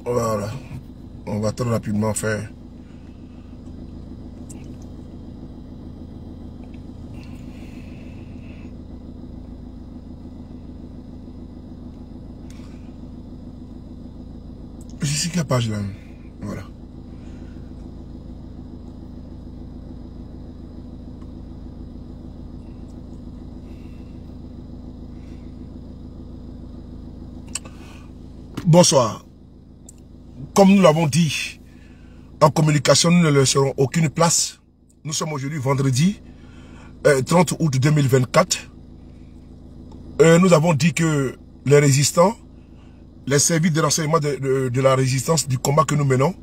Voilà. On va très rapidement faire. C'est ici la page là. Voilà. Bonsoir. Comme nous l'avons dit, en communication, nous ne laisserons aucune place. Nous sommes aujourd'hui vendredi 30 août 2024. Nous avons dit que les résistants, les services de renseignement de la résistance du combat que nous menons,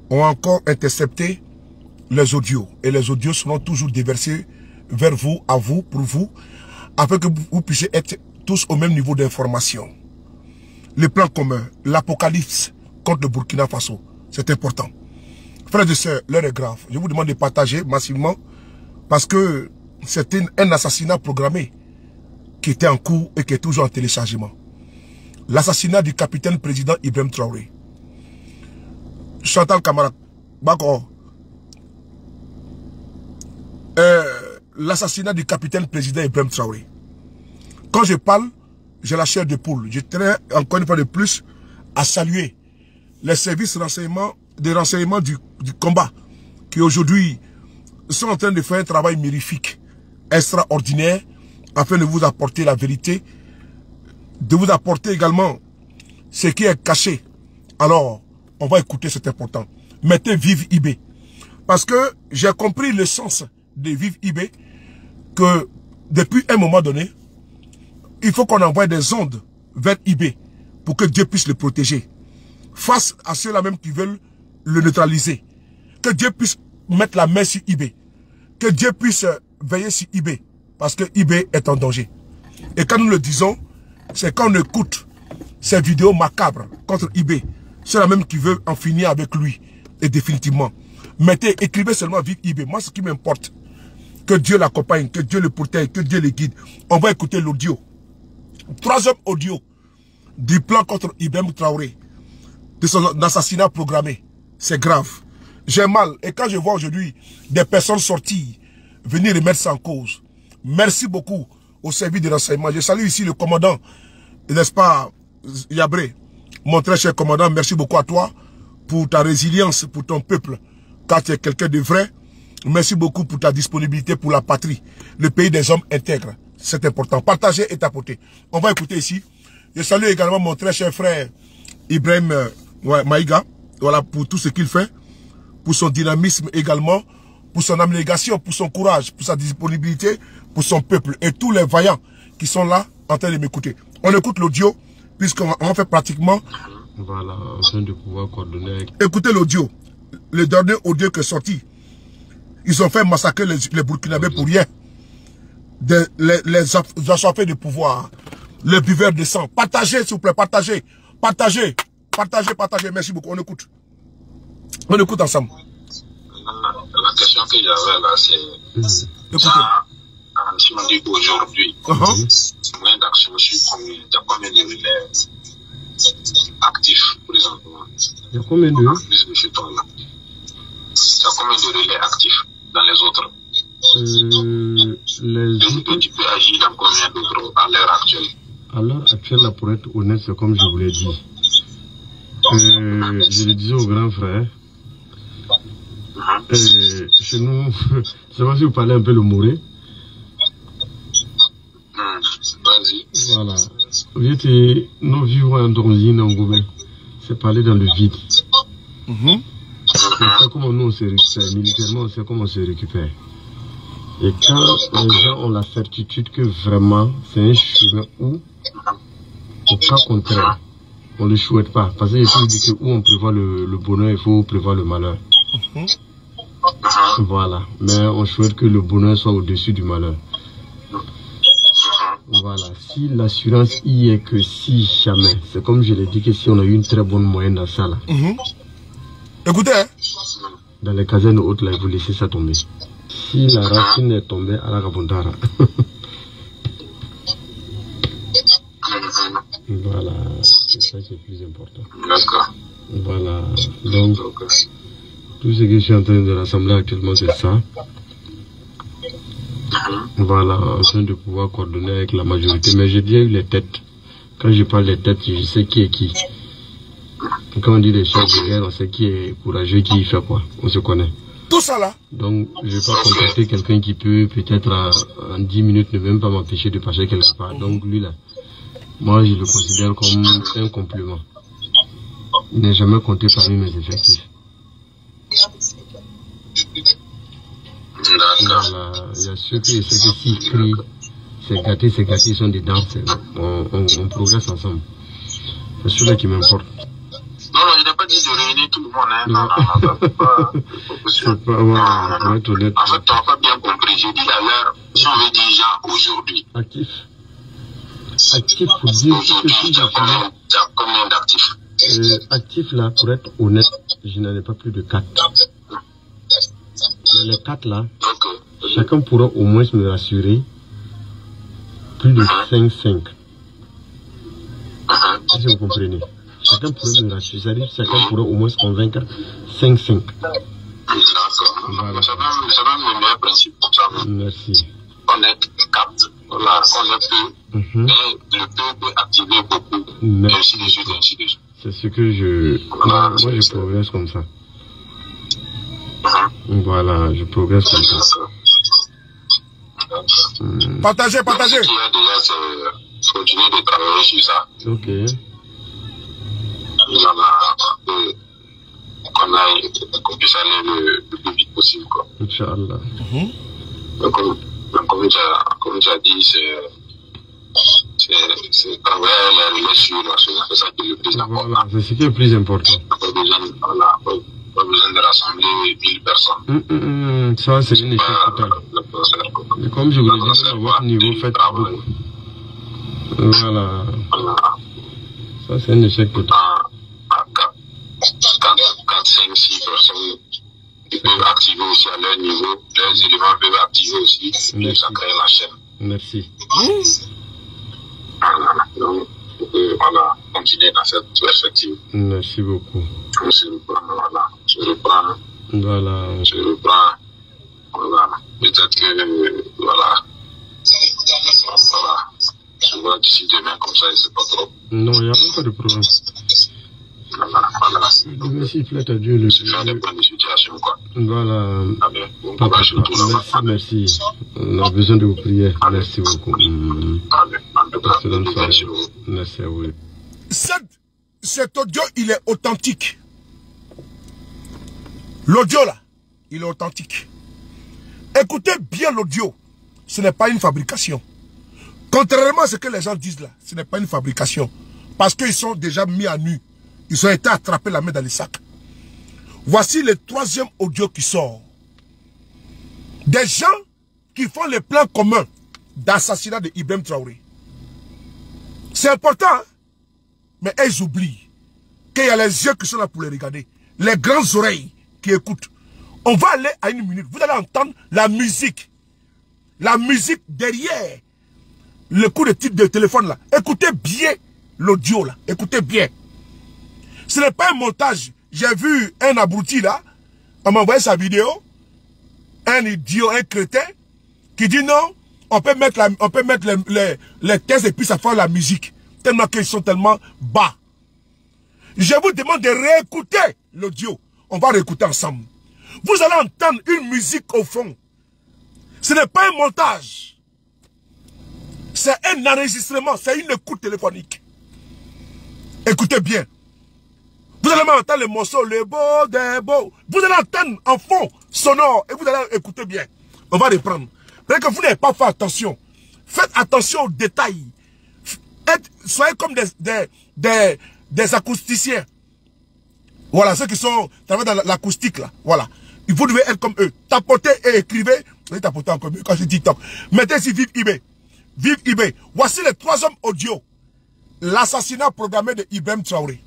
ont encore intercepté les audios. Et les audios seront toujours déversés vers vous, à vous, pour vous, afin que vous puissiez être tous au même niveau d'information. Le plan commun, l'apocalypse contre le Burkina Faso, c'est important. Frères et sœurs, l'heure est grave. Je vous demande de partager massivement parce que c'est un assassinat programmé qui était en cours et qui est toujours en téléchargement. L'assassinat du capitaine président Ibrahim Traoré. Chantal Camara, d'accord. L'assassinat du capitaine président Ibrahim Traoré. Quand je parle, j'ai la chair de poule. Je tenais encore une fois de plus à saluer les services de renseignement du combat qui aujourd'hui sont en train de faire un travail mirifique, extraordinaire, afin de vous apporter la vérité, de vous apporter également ce qui est caché. Alors, on va écouter, c'est important. Mettez Vive IB. Parce que j'ai compris le sens de Vive IB, que depuis un moment donné, il faut qu'on envoie des ondes vers IB pour que Dieu puisse le protéger. Face à ceux-là même qui veulent le neutraliser. Que Dieu puisse mettre la main sur IB. Que Dieu puisse veiller sur IB. Parce que IB est en danger. Et quand nous le disons, c'est quand on écoute ces vidéos macabres contre IB. Ceux-là même qui veulent en finir avec lui. Et définitivement. Écrivez seulement Vive IB. Moi, ce qui m'importe, que Dieu l'accompagne, que Dieu le protège, que Dieu le guide. On va écouter l'audio. 3 audio du plan contre Ibrahim Traoré, de son assassinat programmé. C'est grave. J'ai mal. Et quand je vois aujourd'hui des personnes sortir, venir remettre ça en cause, merci beaucoup au service de renseignement. Je salue ici le commandant, n'est-ce pas, Yabré, mon très cher commandant. Merci beaucoup à toi pour ta résilience, pour ton peuple, car tu es quelqu'un de vrai. Merci beaucoup pour ta disponibilité pour la patrie, le pays des hommes intègres. C'est important. Partagez et tapotez. On va écouter ici. Je salue également mon très cher frère Ibrahim Maïga. Voilà, pour tout ce qu'il fait. Pour son dynamisme également. Pour son abnégation, pour son courage, pour sa disponibilité, pour son peuple. Et tous les vaillants qui sont là en train de m'écouter. On écoute l'audio, puisqu'on fait pratiquement... Voilà, afin de pouvoir coordonner. Écoutez l'audio. Le dernier audio qui est sorti. Ils ont fait massacrer les Burkinabés pour rien. Les assoiffés de pouvoir, les buveurs de sang. Partagez, s'il vous plaît, partagez. Partagez. Merci beaucoup. On écoute. On écoute ensemble. La question que j'avais là, c'est... Si on dit aujourd'hui, moyen d'action, je suis combien de relais actifs présentement? Il y a combien de? Il y a combien de relais actifs dans les autres? Tu peux agir dans combien d'autres à l'heure actuelle? À l'heure actuelle, là, pour être honnête, c'est comme je vous l'ai dit. Je le disais au grand frère. Chez nous, je ne sais pas si vous parlez un peu le Moré. Vas-y. Voilà. Nos vivons en Donzine, en Goubin. C'est parler dans le vide. C'est comment nous on se récupère. Militairement, on sait comment on se récupère. Et quand les gens ont la certitude que vraiment c'est un chemin où, au cas contraire, on ne le souhaite pas. Parce que je vous dis que où on prévoit le bonheur, il faut prévoir le malheur. Voilà. Mais on souhaite que le bonheur soit au-dessus du malheur. Voilà. Si l'assurance y est que si jamais, c'est comme je l'ai dit que si on a eu une très bonne moyenne dans ça là. Écoutez, hein? Dans les casernes hautes là, vous laissez ça tomber. Si la racine est tombée à la Rabondara. Voilà, c'est ça qui est plus important. D'accord. Voilà, donc, tout ce que je suis en train de rassembler actuellement, c'est ça. Voilà, en train de pouvoir coordonner avec la majorité. Mais j'ai déjà eu les têtes. Quand je parle des têtes, je sais qui est qui. Quand on dit des choses derrière, on sait qui est courageux, qui fait quoi. On se connaît. Tout ça là. Donc, je vais pas contacter quelqu'un qui peut, peut-être en 10 minutes, ne même pas m'empêcher de passer quelque part. Donc, lui là, moi, je le considère comme un complément. Il n'est jamais compté parmi mes effectifs. Voilà, il y a ceux qui s'ils crient, c'est gâté, ils sont dedans, on progresse ensemble. C'est celui-là qui m'importe. Non, il n'a pas dit de réunir tout le monde. Hein. Non, c'est pas, voilà, pour être honnête. En fait, tu n'as pas bien compris. J'ai dit à l'heure, si on veut dire gens aujourd'hui. Actif pour dire ce que tu as combien d'actifs? Actif là, pour être honnête, je n'en ai pas plus de 4. Mais les 4 là, chacun pourra au moins me rassurer plus de 5-5. Si vous comprenez. Chacun pourrait me rassurer, c'est-à-dire chacun pourrait au moins se convaincre 5-5. Voilà. C'est même le meilleur principe pour ça. Merci. On est 4, voilà, on est peu, mais le peu peut activer beaucoup. Et ainsi de suite, ainsi de suite. C'est ce que je... Voilà, moi, je progresse comme ça. Voilà, je progresse comme ça. Partagez. Ce qu'il y a déjà, c'est continuer de travailler sur ça. Ok. Voilà, qu'on puisse aller le plus vite possible, quoi. Inch'Allah. Donc, comme tu as dit, c'est travailler la relation, c'est ça qui est le plus important. Voilà, c'est ce qui est le plus important. Pas besoin de rassembler 1000 personnes. Ça, c'est une échec totale. Comme je vous l'ai dit, à votre niveau, faites beaucoup. Voilà. Ça, c'est un échec total. 4, 5, 6 personnes qui peuvent activer aussi à leur niveau. Les éléments peuvent activer aussi. Et ça crée la chaîne. Merci. Donc, voilà, continuer dans cette perspective. Merci beaucoup. Je reprends. Voilà. Peut-être que, voilà. Je vois d'ici demain comme ça, c'est pas trop. Non, il n'y a même pas de problème. Voilà. Merci, plaît à Dieu. C'est faire des bonnes situations, quoi. Voilà. Merci. On a besoin de vos prières. Merci beaucoup. Merci à vous. Cet audio, il est authentique. L'audio là, il est authentique. Écoutez bien l'audio. Ce n'est pas une fabrication. Contrairement à ce que les gens disent là, ce n'est pas une fabrication. Parce qu'ils sont déjà mis à nu. Ils ont été attrapés la main dans les sacs. Voici le 3e audio qui sort. Des gens qui font les plans communs d'assassinat de Ibrahim Traoré. C'est important, hein? Mais ils oublient qu'il y a les yeux qui sont là pour les regarder. Les grandes oreilles qui écoutent. On va aller à une minute. Vous allez entendre la musique. La musique derrière le coup de titre de téléphone là. Écoutez bien l'audio là. Écoutez bien. Ce n'est pas un montage. J'ai vu un abruti là. On m'a envoyé sa vidéo. Un idiot, un crétin. Qui dit non. On peut mettre les textes et puis ça fait la musique. Tellement qu'ils sont tellement bas. Je vous demande de réécouter l'audio. On va réécouter ensemble. Vous allez entendre une musique au fond. Ce n'est pas un montage. C'est un enregistrement. C'est une écoute téléphonique. Écoutez bien. Vous allez entendre le morceau, le beau des beaux. Vous allez entendre en fond sonore et vous allez écouter bien. On va reprendre. Parce que vous n'avez pas fait attention. Faites attention aux détails. Soyez comme des acousticiens. Voilà, ceux qui sont dans l'acoustique là. Voilà. Vous devez être comme eux. Tapotez et écrivez. Vous tapotez encore mieux quand je dis TikTok. Mettez ici Vive eBay. Vive eBay. Voici le 3e audio. L'assassinat programmé de Ibrahim Traoré.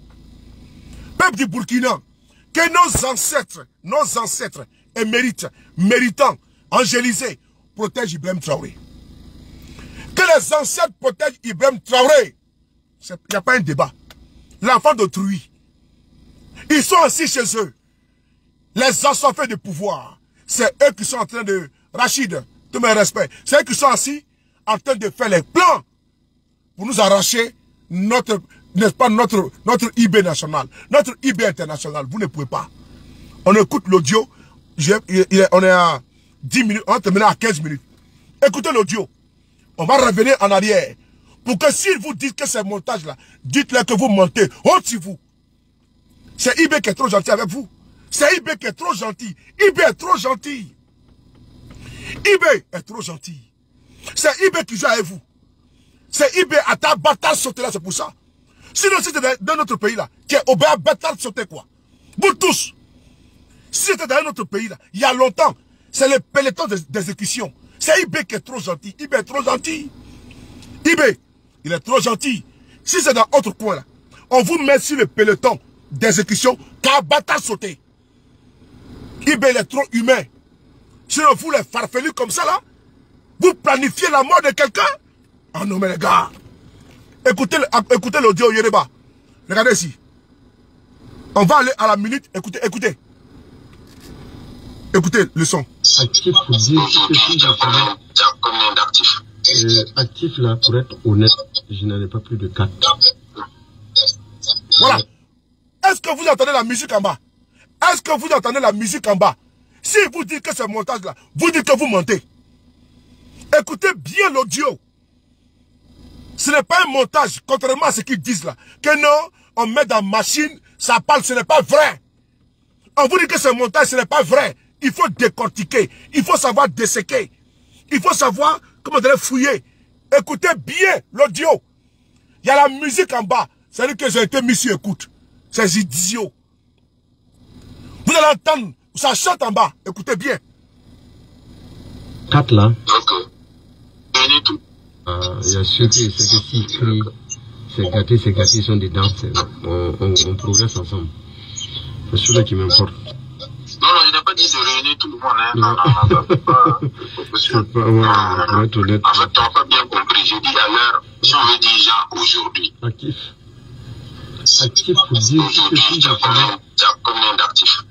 Peuple du Burkina, que nos ancêtres émérites, méritants, angélisés, protègent Ibrahim Traoré. Que les ancêtres protègent Ibrahim Traoré. Il n'y a pas un débat. L'enfant d'autrui. Ils sont assis chez eux. Les assoiffés de pouvoir. C'est eux qui sont en train de... Rachid, tous mes respects. C'est eux qui sont assis en train de faire les plans pour nous arracher notre, n'est-ce pas, notre IB national, notre IB international. Vous ne pouvez pas. On écoute l'audio. On est à 10 minutes, on va terminer à 15 minutes. Écoutez l'audio. On va revenir en arrière. Pour que s'ils vous disent que c'est montage là, dites-leur que vous mentez. Honte sur vous. C'est IB qui est trop gentil avec vous. C'est IB qui est trop gentil. IB est trop gentil. IB est trop gentil. C'est IB qui joue avec vous. C'est IB à ta bataille sauter là, c'est pour ça. Sinon, si c'était dans notre pays là, qui est au bataille sauter quoi. Vous tous. Si c'était dans notre pays là, il y a longtemps, c'est le peloton d'exécution. C'est IB qui est trop gentil. IB est trop gentil. IB, il est trop gentil. Si c'est dans autre coin là, on vous met sur le peloton d'exécution qu'à bataille sauter. IB il est trop humain. Sinon vous les farfelus comme ça là, vous planifiez la mort de quelqu'un. Ah non mais les gars, écoutez l'audio Yoruba. Regardez ici. On va aller à la minute. Écoutez, écoutez. Écoutez le son. Actif pour dire combien d'actifs? Actif là, pour être honnête, je n'en ai pas plus de 4. Voilà. Est-ce que vous entendez la musique en bas? Est-ce que vous entendez la musique en bas? Si vous dites que c'est montage là, vous dites que vous mentez. Écoutez bien l'audio. Ce n'est pas un montage, contrairement à ce qu'ils disent là. Que non, on met dans machine, ça parle, ce n'est pas vrai. On vous dit que c'est montage, ce n'est pas vrai. Il faut décortiquer, il faut savoir disséquer. Il faut savoir comment on doit fouiller. Écoutez bien l'audio. Il y a la musique en bas. C'est-à-dire que j'ai été mis sur écoute. C'est idiot. Vous allez entendre, ça chante en bas. Écoutez bien. 4 là. Ok. Donnez tout. Il y a ceux qui s'ils crient, c'est gâté, ils sont dedans. On progresse ensemble. C'est celui-là qui m'importe. Non, il n'a pas dit de réunir tout le monde. Hein. Non, c'est pas moi, pour être honnête. En fait, tu n'as pas bien compris. J'ai dit à l'heure, si on veut dire gens aujourd'hui. Actif. Actif pour dire que si tu as combien d'actifs?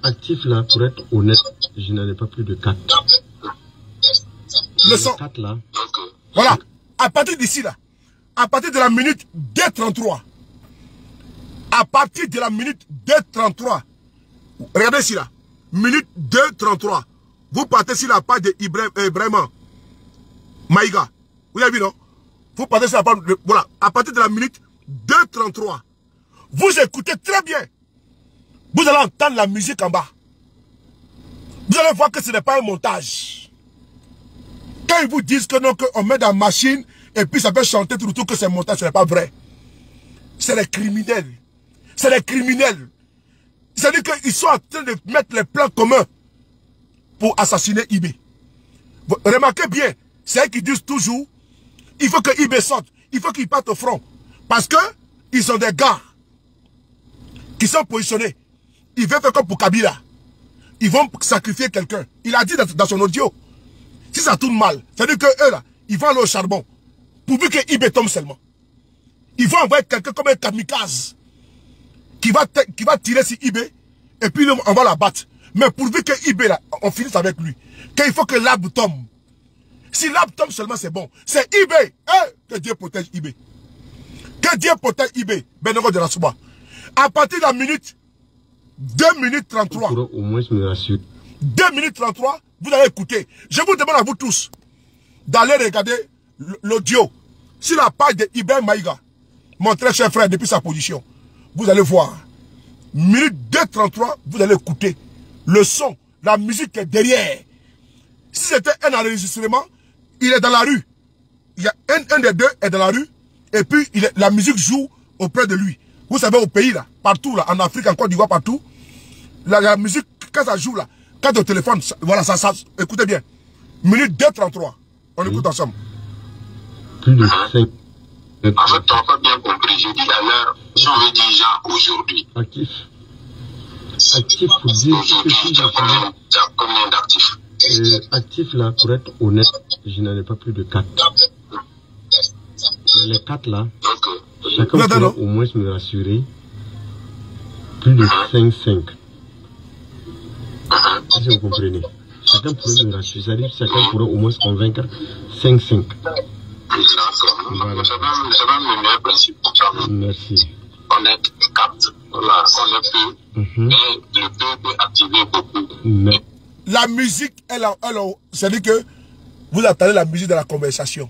Actif là, pour être honnête, je n'en ai pas plus de 4. Le son. 4 là. Okay. Voilà. À partir d'ici là, à partir de la minute 2:33, à partir de la minute 2:33, regardez ici là, minute 2:33, vous partez sur la page de Ibrahim Maïga. Vous avez vu non? Vous partez sur la page, voilà, à partir de la minute 2:33, vous écoutez très bien. Vous allez entendre la musique en bas. Vous allez voir que ce n'est pas un montage. Quand ils vous disent que non, qu'on met dans la machine et puis ça peut chanter tout le tour que c'est un montage, ce n'est pas vrai. C'est les criminels. C'est les criminels. C'est-à-dire qu'ils sont en train de mettre les plans communs pour assassiner IB. Remarquez bien, c'est eux qui disent toujours, il faut que IB sorte, il faut qu'il parte au front. Parce que ils ont des gars qui sont positionnés. Ils veulent faire comme pour Kabila. Ils vont sacrifier quelqu'un. Il a dit dans son audio, si ça tourne mal, c'est-à-dire que eux là, ils vont aller au charbon. Pourvu que IB tombe seulement. Ils vont envoyer quelqu'un comme un kamikaze qui va tirer sur IB et puis on va la battre. Mais pourvu que IB là, on finisse avec lui. Qu'il faut que l'arbre tombe. Si l'arbre tombe seulement, c'est bon. C'est IB. Que Dieu protège IB. Que Dieu protège IB. Benongo de la Souba. À partir de la minute 2 minutes 33. Au moins, je me rassure. 2 minutes 33, vous allez écouter. Je vous demande à vous tous d'aller regarder l'audio sur la page de Ibrahim Maïga, mon très cher frère, depuis sa position. Vous allez voir. Minute 2:33, vous allez écouter le son, la musique est derrière. Si c'était un enregistrement, il est dans la rue. Il y a un des deux est dans la rue et puis la musique joue auprès de lui. Vous savez, au pays là, partout là, en Afrique, en Côte d'Ivoire, partout, la musique, quand ça joue là, quand au téléphone, voilà, ça, écoutez bien. Minute 2:33. On écoute ensemble. Plus de 5. En fait, tu n'as pas bien compris. J'ai dit à l'heure, si on veut dire gens aujourd'hui. Actif. Actif pour dire que si tu as combien d'actifs? Actif là, pour être honnête, je n'en ai pas plus de 4. Mais les 4 là, Chacun pourra au moins me rassurer. Plus de 5-5. Si vous comprenez. Chacun pourrait me rassurer. C'est-à-dire chacun pourrait au moins se convaincre 5-5. Voilà. C'est même le meilleur principe pour ça. Merci. On est 4. Voilà, on est peu. Mais le peu peut activer beaucoup. Mais... La musique, c'est-à-dire que vous attendez la musique de la conversation.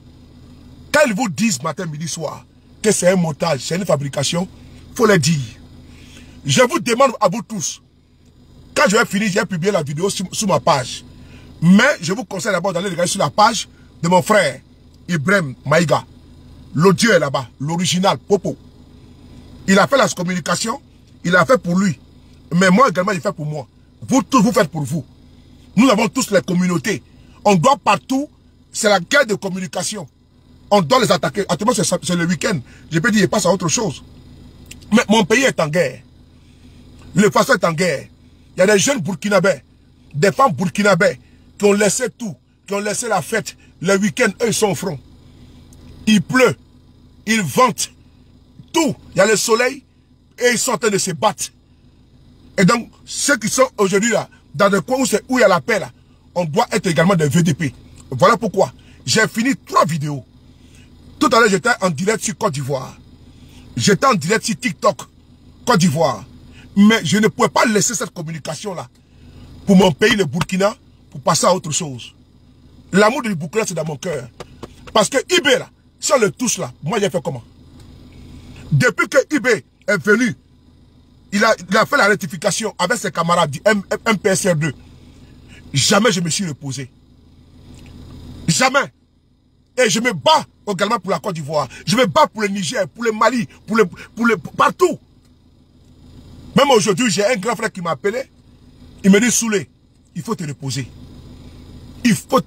Quand ils vous disent matin, midi, soir que c'est un montage, c'est une fabrication, il faut le dire. Je vous demande à vous tous, quand je vais finir, j'ai publié la vidéo sur ma page. Mais je vous conseille d'abord d'aller regarder sur la page de mon frère, Ibrahim Maïga. L'audio est là-bas, l'original, Popo. Il a fait la communication, il a fait pour lui. Mais moi également, il fait pour moi. Vous tous, vous faites pour vous. Nous avons tous les communautés. On doit partout, c'est la guerre de communication. On doit les attaquer. Actuellement, c'est le week-end. Je peux dire, il passe à autre chose. Mais mon pays est en guerre. Le Faso est en guerre. Il y a des jeunes burkinabés, des femmes burkinabés qui ont laissé tout, qui ont laissé la fête. Le week-end, eux, ils sont au front. Il pleut, il vente, tout. Il y a le soleil et ils sont en train de se battre. Et donc, ceux qui sont aujourd'hui là, dans des coins où il y a la paix là, on doit être également des VDP. Voilà pourquoi j'ai fini 3 vidéos. Tout à l'heure, j'étais en direct sur Côte d'Ivoire. J'étais en direct sur TikTok, Côte d'Ivoire. Mais je ne pouvais pas laisser cette communication-là pour mon pays, le Burkina, pour passer à autre chose. L'amour du Burkina, c'est dans mon cœur. Parce que Ibé, là, si on le touche là, moi, j'ai fait comment? Depuis que Ibé est venu, il a fait la rectification avec ses camarades du MPSR2. Jamais je me suis reposé. Jamais. Et je me bats également pour la Côte d'Ivoire. Je me bats pour le Niger, pour le Mali, partout. Même aujourd'hui, j'ai un grand frère qui m'a appelé. Il me dit, Soulé, il faut te reposer.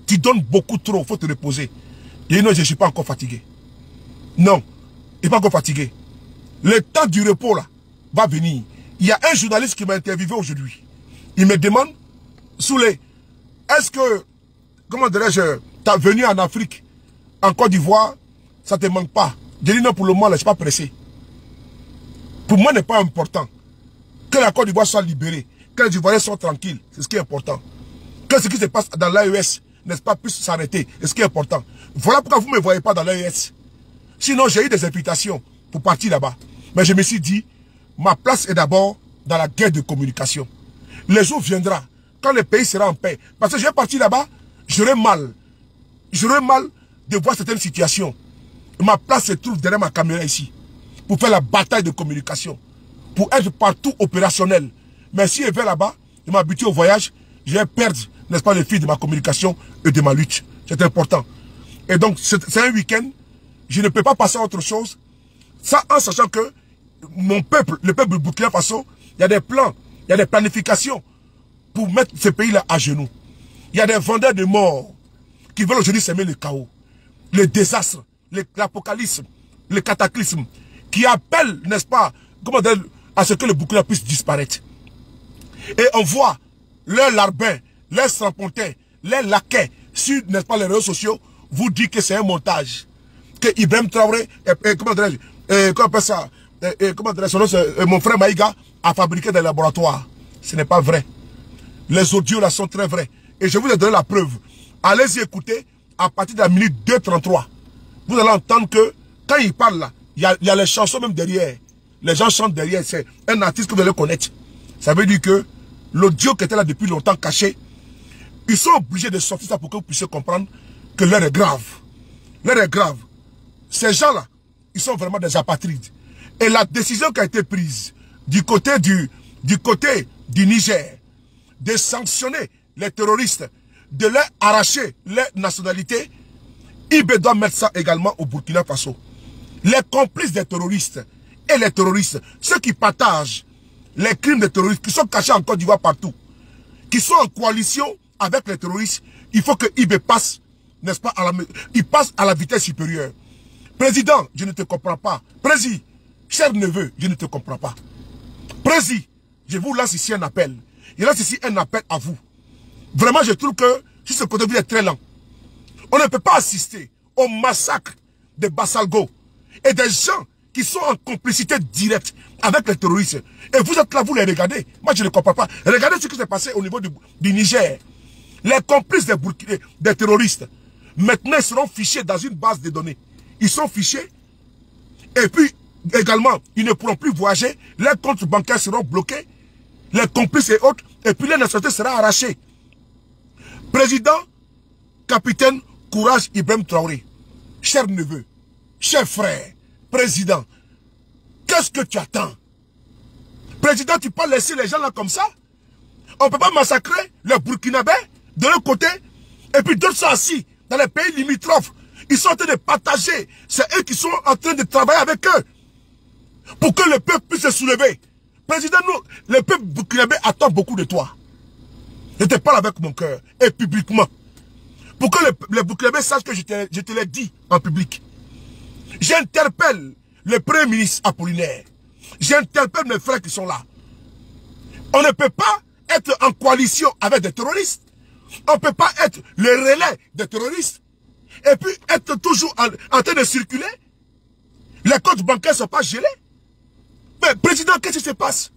Tu donnes beaucoup trop, il faut te reposer. Il dit, non, je ne suis pas encore fatigué. Non, il n'est pas encore fatigué. Le temps du repos, là, va venir. Il y a un journaliste qui m'a interviewé aujourd'hui. Il me demande, Soulé, est-ce que, comment dirais-je, tu as venu en Afrique, en Côte d'Ivoire, ça ne te manque pas? Je dis non, pour le moment, là, je ne suis pas pressé. Pour moi, ce n'est pas important. Que la Côte d'Ivoire soit libérée, que les Ivoiriens soient tranquilles, c'est ce qui est important. Que ce qui se passe dans l'AES, n'est-ce pas, puisse s'arrêter, c'est ce qui est important. Voilà pourquoi vous ne me voyez pas dans l'AES. Sinon, j'ai eu des invitations pour partir là-bas. Mais je me suis dit, ma place est d'abord dans la guerre de communication. Le jour viendra, quand le pays sera en paix. Parce que je vais partir là-bas, j'aurai mal. J'aurai mal de voir certaines situations. Ma place se trouve derrière ma caméra ici. Pour faire la bataille de communication. Pour être partout opérationnel. Mais si je vais là-bas, je m'habitue au voyage, je vais perdre, n'est-ce pas, le fil de ma communication et de ma lutte. C'est important. Et donc, c'est un week-end. Je ne peux pas passer à autre chose. Ça, en sachant que mon peuple, le peuple du Burkina Faso, il y a des plans, il y a des planifications pour mettre ce pays-là à genoux. Il y a des vendeurs de morts qui veulent aujourd'hui semer le chaos, le désastre, l'apocalypse, le cataclysme, qui appellent, n'est-ce pas, comment dire, à ce que le Burkina puisse disparaître. Et on voit leurs larbins, leurs strapontins, leurs laquais sur, n'est-ce pas, les réseaux sociaux, vous dire que c'est un montage. Que Ibrahim Traoré, comment dirais-je, comment on appelle ça, comment dirais-je, mon frère Maïga a fabriqué des laboratoires. Ce n'est pas vrai. Les audios là sont très vrais. Et je vous ai donné la preuve. Allez-y écouter à partir de la minute 2:33. Vous allez entendre que quand il parle là, il y a les chansons même derrière. Les gens chantent derrière. C'est un artiste que vous allez connaître. Ça veut dire que l'audio qui était là depuis longtemps caché, ils sont obligés de sortir ça pour que vous puissiez comprendre que l'heure est grave. L'heure est grave. Ces gens-là, ils sont vraiment des apatrides. Et la décision qui a été prise du côté du Niger, de sanctionner les terroristes, de leur arracher leur nationalité, Ibé doit mettre ça également au Burkina Faso. Les complices des terroristes et les terroristes, ceux qui partagent les crimes des terroristes, qui sont cachés en Côte d'Ivoire partout, qui sont en coalition avec les terroristes, il faut que Ibé passe, n'est-ce pas, il passe à la vitesse supérieure. Président, je ne te comprends pas. Président, cher neveu, je ne te comprends pas. Président, je vous lance ici un appel. Je lance ici un appel à vous. Vraiment, je trouve que sur ce côté, vous êtes très lent. On ne peut pas assister au massacre de Bassalgo et des gens qui sont en complicité directe avec les terroristes. Et vous êtes là, vous les regardez. Moi, je ne comprends pas. Regardez ce qui s'est passé au niveau du Niger. Les complices des terroristes, maintenant, ils seront fichés dans une base de données. Ils sont fichés. Et puis, également, ils ne pourront plus voyager. Les comptes bancaires seront bloqués. Les complices et autres. Et puis, la nationalité sera arrachée. Président, capitaine, Courage Ibrahim Traoré. Cher neveu, cher frère, président, qu'est-ce que tu attends? Président, tu peux laisser les gens là comme ça? On ne peut pas massacrer les Burkinabés de l'autre côté, et puis d'autres sont assis dans les pays limitrophes. Ils sont en train de partager. C'est eux qui sont en train de travailler avec eux pour que le peuple puisse se soulever. Président, nous, le peuple burkinabé attend beaucoup de toi. Je te parle avec mon cœur et publiquement. Pour que les Burkinabés sachent que je te l'ai dit en public. J'interpelle le Premier ministre Apollinaire. J'interpelle mes frères qui sont là. On ne peut pas être en coalition avec des terroristes. On ne peut pas être le relais des terroristes. Et puis être toujours en train de circuler. Les comptes bancaires ne sont pas gelés. Mais président, qu'est-ce qui se passe?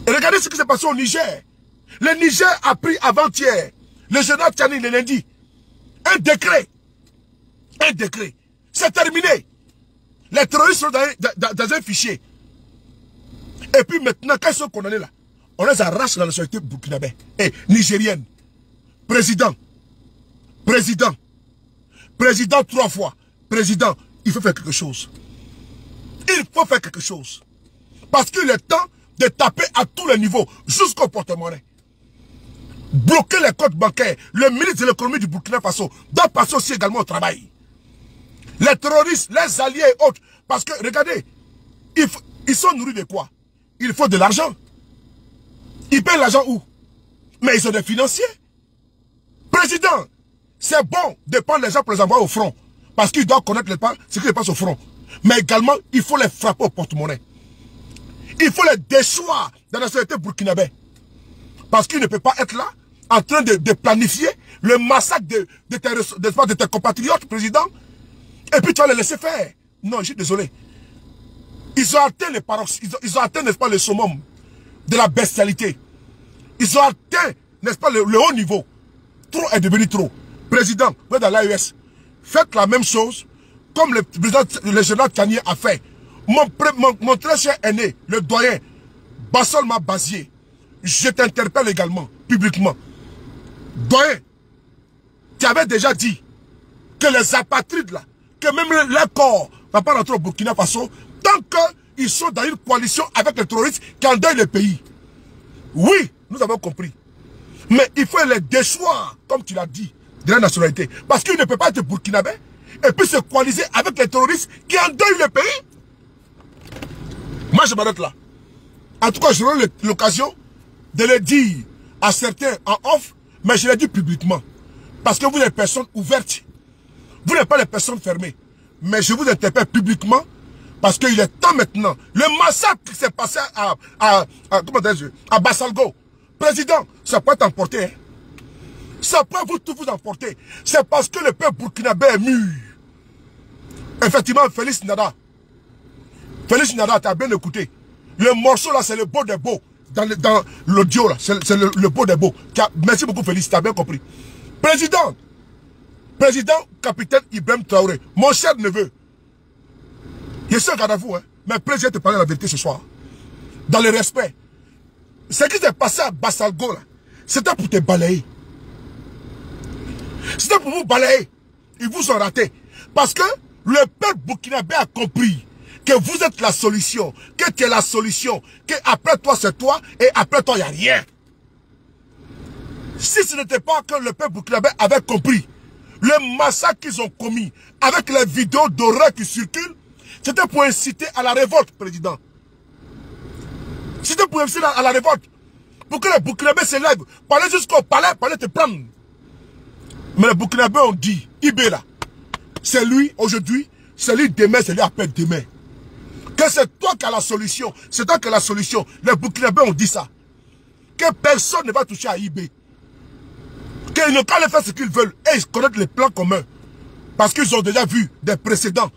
Regardez ce qui s'est passé au Niger. Le Niger a pris avant-hier, le général Tchani le lundi, un décret. Un décret. C'est terminé. Les terroristes sont dans un fichier. Et puis maintenant, quand ils sont condamnés là, on les arrache la nationalité burkinabé et nigérienne. Président. Président. Président 3 fois. Président, il faut faire quelque chose. Il faut faire quelque chose. Parce qu'il est temps de taper à tous les niveaux, jusqu'au porte-monnaie. Bloquer les comptes bancaires. Le ministre de l'économie du Burkina Faso doit passer aussi également au travail. Les terroristes, les alliés et autres. Parce que, regardez, ils sont nourris de quoi? Il faut de l'argent. Ils paient l'argent où? Mais ils ont des financiers. Président, c'est bon de prendre les gens pour les envoyer au front. Parce qu'ils doivent connaître ce qui se passe au front. Mais également, il faut les frapper au porte-monnaie. Il faut les déchoir dans la société burkinabé. Parce qu'ils ne peuvent pas être là, en train de planifier le massacre de tes compatriotes, président. Et puis tu vas les laisser faire. Non, je suis désolé. Ils ont atteint les paroxysmes, ils ont atteint, n'est-ce pas, le summum de la bestialité. Ils ont atteint, n'est-ce pas, le haut niveau. Trop est devenu trop. Président, vous êtes dans l'AES. Faites la même chose comme le général Tchani a fait. Mon très cher aîné, le doyen, Bassolma Bazier, je t'interpelle également, publiquement. Doyen, tu avais déjà dit que les apatrides là, que même les corps ne vont pas rentrer au Burkina Faso, tant qu'ils sont dans une coalition avec les terroristes qui endeuillent le pays. Oui, nous avons compris. Mais il faut les déchoir, comme tu l'as dit, de la nationalité. Parce qu'ils ne peuvent pas être burkinabés et puis se coaliser avec les terroristes qui endeuillent le pays. Moi, je m'arrête là. En tout cas, j'aurai l'occasion de le dire à certains en off, mais je l'ai dit publiquement. Parce que vous êtes des personnes ouvertes. Vous n'êtes pas des personnes fermées. Mais je vous interpelle publiquement parce qu'il est temps maintenant. Le massacre qui s'est passé à Bassalgo. Président, ça peut t'emporter. Hein? Ça peut tout vous emporter. C'est parce que le peuple burkinabé est mûr. Effectivement, Félix Nada. Félix Nada, tu as bien écouté. Le morceau là, c'est le beau des beaux. Dans l'audio là, c'est le beau des beaux. Merci beaucoup Félix, tu as bien compris. Président, capitaine Ibrahim Traoré, mon cher neveu. Je suis un garde à vous, hein, mais président te parler la vérité ce soir. Dans le respect. Ce qui s'est passé à Bassalgo là, c'était pour te balayer. C'était pour vous balayer. Ils vous ont raté. Parce que le peuple burkinabé a compris que vous êtes la solution, que tu es la solution, que après toi c'est toi et après toi il n'y a rien. Si ce n'était pas que le peuple burkinabé avait compris le massacre qu'ils ont commis avec les vidéos d'horreur qui circulent, c'était pour inciter à la révolte, président. C'était pour inciter à la révolte. Pour que les Burkinabés se lèvent, parler jusqu'au palais, parler te prendre. Mais les Burkinabés ont dit, Ibé là, c'est lui aujourd'hui, c'est lui demain, c'est lui après demain. Que c'est toi qui as la solution. C'est toi qui as la solution. Les Burkinabés ont dit ça. Que personne ne va toucher à Ibé. Qu'ils ne peuvent faire ce qu'ils veulent. Et ils connaissent les plans communs. Parce qu'ils ont déjà vu des précédents.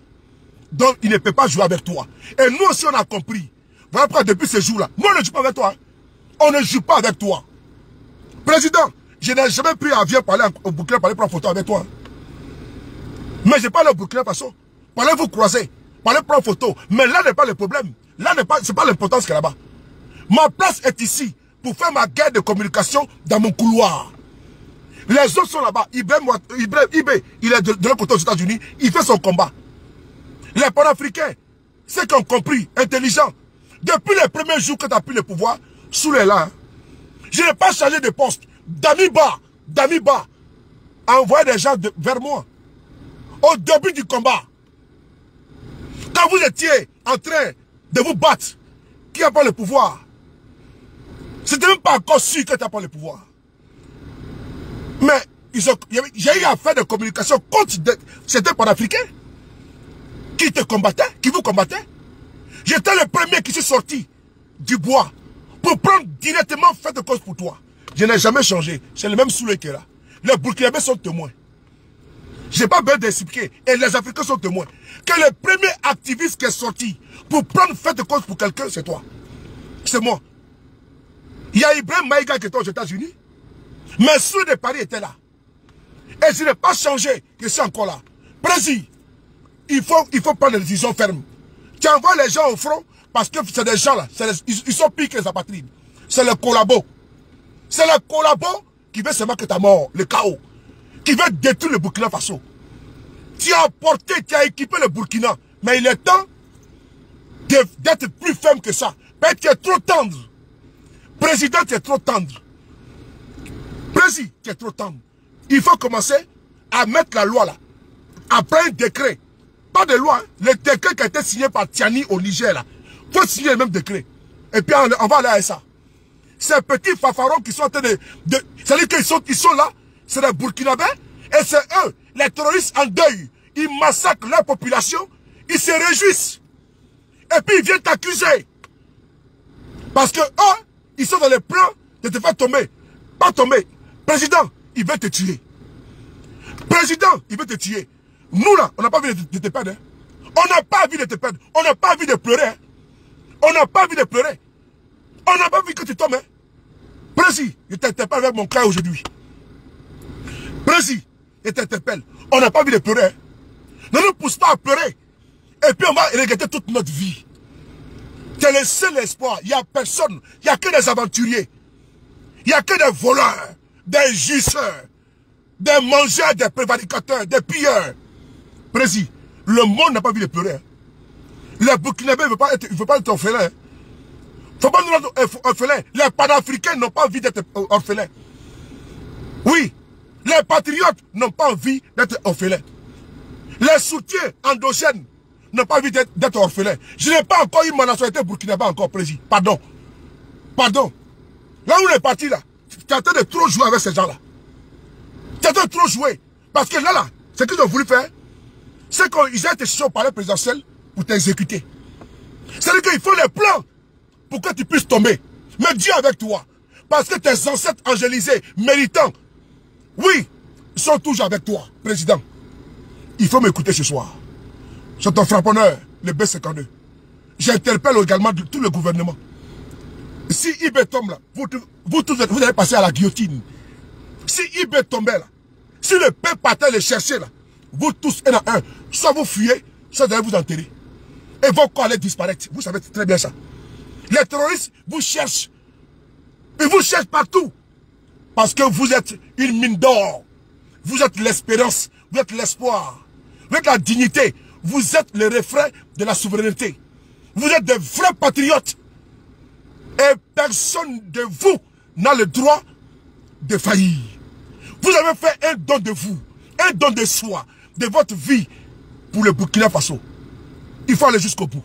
Donc, il ne peut pas jouer avec toi. Et nous aussi, on a compris. Voilà pourquoi depuis ce jour-là, nous, on ne joue pas avec toi. On ne joue pas avec toi. Président, je n'ai jamais pris avion pour aller au Burkina pour aller prendre photo avec toi. Mais je parle au Burkina Faso. Pour aller vous croiser. Pour aller prendre photo. Mais là n'est pas le problème. Là n'est pas, c'est pas l'importance qu'il y a là-bas. Ma place est ici pour faire ma guerre de communication dans mon couloir. Les autres sont là-bas. Ibrahim, il est de l'autre côté aux États-Unis. Il fait son combat. Les panafricains, ceux qui ont compris, intelligents, depuis les premiers jours que tu as pris le pouvoir, sous les là, je n'ai pas changé de poste. Damiba a envoyé des gens vers moi. Au début du combat, quand vous étiez en train de vous battre, qui n'a pas le pouvoir? C'était même pas encore sûr que tu n'as pas le pouvoir. Mais j'ai eu à faire de communication contre certains panafricains qui te combattaient, qui vous combattaient. J'étais le premier qui s'est sorti du bois pour prendre directement fait de cause pour toi. Je n'ai jamais changé. C'est le même Soulé qui est là. Les Burkinabés sont témoins. Je n'ai pas besoin d'expliquer. Et les Africains sont témoins. Que le premier activiste qui est sorti pour prendre fait de cause pour quelqu'un, c'est toi. C'est moi. Il y a Ibrahim Maïga qui était aux États-Unis. Mais Soulé de Paris était là. Et je n'ai pas changé. Je suis encore là. Président, il faut prendre des décisions fermes. Tu envoies les gens au front parce que c'est des gens là. Ils sont pires que les apatrides. C'est le collabo. C'est le collabo qui veut se marquer ta mort, le chaos. Qui veut détruire le Burkina Faso. Tu as porté, tu as équipé le Burkina. Mais il est temps d'être plus ferme que ça. Mais tu es trop tendre. Président, tu es trop tendre. Président, tu es trop tendre. Il faut commencer à mettre la loi là. Après un décret. Pas de loi. Hein. Le décret qui a été signé par Tiani au Niger là. Il faut signer le même décret. Et puis on va aller à ça. Ces petits fafarons qui sont en train de c'est-à-dire qu'ils sont là. C'est les Burkinabés. Et c'est eux, les terroristes en deuil. Ils massacrent leur population. Ils se réjouissent. Et puis ils viennent t'accuser. Parce que eux, ils sont dans le plan de te faire tomber. Pas tomber. Président, il veut te tuer. Président, il veut te tuer. Nous là, on n'a pas envie de te perdre. Hein. On n'a pas envie de te perdre. On n'a pas envie de pleurer. Hein. On n'a pas envie de pleurer. On n'a pas envie que tu tombes. Hein. Président, je t'interpelle avec mon cas aujourd'hui. Président, je t'interpelle. On n'a pas envie de pleurer. Hein. Ne nous pousse pas à pleurer. Et puis on va regretter toute notre vie. Tu es le seul espoir. Il n'y a personne. Il n'y a que des aventuriers. Il n'y a que des voleurs, des jouisseurs, des mangeurs, des prévaricateurs, des pilleurs. Président, le monde n'a pas envie de pleurer. Hein. Les Burkinabés ne veulent pas être orphelins. Hein. Faut pas nous rendre orphelins. Les panafricains n'ont pas envie d'être orphelins. Oui, les patriotes n'ont pas envie d'être orphelins. Les soutiens endogènes n'ont pas envie d'être orphelins. Je n'ai pas encore eu ma nationalité burkinabé encore, président. Pardon. Pardon. Là où on est parti là, tu es en train de trop jouer avec ces gens-là. Tu es en train de trop jouer. Parce que là, ce qu'ils ont voulu faire, c'est qu'ils ont été cherchés au palais présidentiel pour t'exécuter. C'est-à-dire qu'il faut les plans pour que tu puisses tomber. Mais Dieu avec toi. Parce que tes ancêtres angélisés, méritants, oui, ils sont toujours avec toi, président. Il faut m'écouter ce soir. C'est ton frapponneur, le B52. J'interpelle également tout le gouvernement. Si Ibé tombe là, vous allez passer à la guillotine. Si Ibé tombait là, si le peuple partait le chercher là, vous tous un à un, soit vous fuyez, soit vous allez vous enterrer. Et vos corps allaient disparaître. Vous savez très bien ça. Les terroristes vous cherchent. Ils vous cherchent partout. Parce que vous êtes une mine d'or. Vous êtes l'espérance. Vous êtes l'espoir. Vous êtes la dignité. Vous êtes le refrain de la souveraineté. Vous êtes des vrais patriotes. Et personne de vous n'a le droit de faillir. Vous avez fait un don de vous. Un don de soi. De votre vie. Pour le Burkina Faso. Il faut aller jusqu'au bout.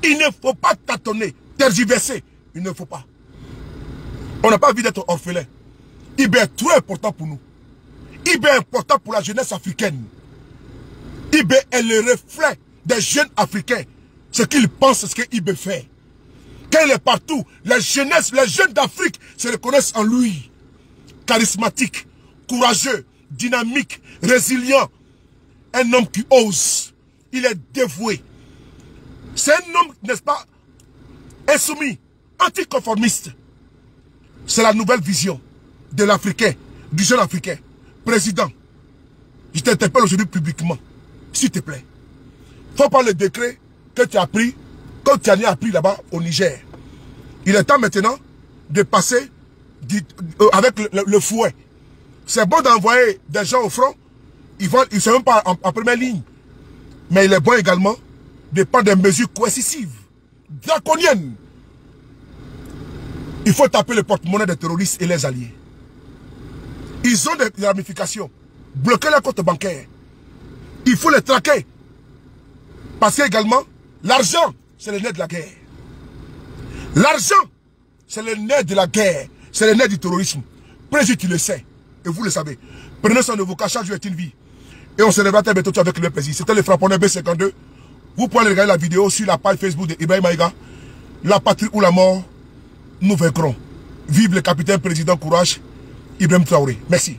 Il ne faut pas tâtonner, tergiverser. Il ne faut pas. On n'a pas envie d'être orphelin. Ibé est trop important pour nous. Ibé est important pour la jeunesse africaine. Ibé est le reflet des jeunes africains. Ce qu'ils pensent, ce que Ibé fait. Quand il est partout, la jeunesse, les jeunes d'Afrique se reconnaissent en lui. Charismatique, courageux, dynamique, résilient. Un homme qui ose. Il est dévoué. C'est un homme, n'est-ce pas, insoumis, anticonformiste. C'est la nouvelle vision de l'Africain, du jeune Africain. Président, je t'interpelle aujourd'hui publiquement, s'il te plaît. Faut pas le décret que tu as pris, que tu as appris là-bas au Niger. Il est temps maintenant de passer avec le fouet. C'est bon d'envoyer des gens au front, ils ne sont même pas en première ligne. Mais il est bon également de prendre des mesures coercitives, draconiennes. Il faut taper le porte-monnaie des terroristes et les alliés. Ils ont des ramifications. Bloquer les comptes bancaires. Il faut les traquer. Parce qu'également, l'argent, c'est le nerf de la guerre. L'argent, c'est le nerf de la guerre. C'est le nerf du terrorisme. Président, tu le sais. Et vous le savez. Prenez soin de vos cachats, Dieu est une vie. Et on se revoit très bientôt avec le président. C'était le frapponneur B52. Vous pouvez aller regarder la vidéo sur la page Facebook de Ibrahim Maïga. La patrie ou la mort, nous vaincrons. Vive le capitaine président Courage, Ibrahim Traoré. Merci.